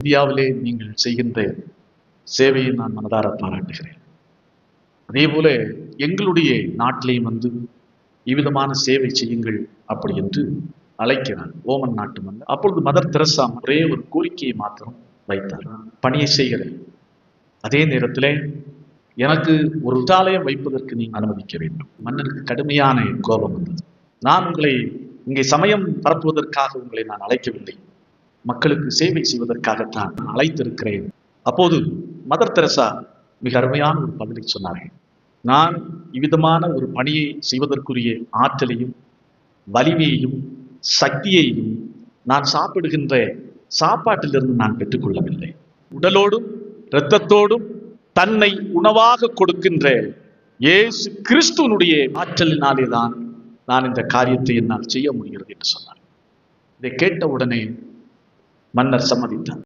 இந்தியாவிலே நீங்கள் செய்கின்ற சேவையை நான் மனதார பாராட்டுகிறேன். அதே போல எங்களுடைய நாட்டிலேயும் இவ்விதமான சேவை செய்யுங்கள் அப்படி என்று அழைக்கிறார் ஓமன் நாட்டு மன்னர். அப்பொழுது மதர் தெரசா ஒரே ஒரு கோரிக்கையை மாத்திரம் வைத்தார், பணியை செய்கிறேன், அதே நேரத்தில் எனக்கு ஒரு வித்தாலயம் வைப்பதற்கு நீ அனுமதிக்க வேண்டும். மன்னருக்கு கடுமையான கோபம் வந்தது. நான் உங்களை இங்கே சமயம் பரப்புவதற்காக உங்களை நான் அழைக்கவில்லை, மக்களுக்கு சேவை செய்வதற்காகத்தான் அழைத்திருக்கிறேன். அப்போது மதர் தெரசா மிக அருமையான ஒரு பதிலை சொன்னார்கள். நான் இவ்விதமான ஒரு பணியை செய்வதற்குரிய ஆற்றலையும் வலிமையையும் சக்தியையும் நான் சாப்பிடுகின்ற சாப்பாட்டிலிருந்து நான் பெற்றுக்கொள்ளவில்லை. உடலோடும் இரத்தத்தோடும் தன்னை உணவாக கொடுக்கின்ற இயேசு கிறிஸ்துவனுடைய ஆற்றலினாலே தான் நான் இந்த காரியத்தை என்னால் செய்ய முடிகிறது என்று சொன்னார். இதை கேட்ட உடனே மன்னர் சம்மதித்தார்.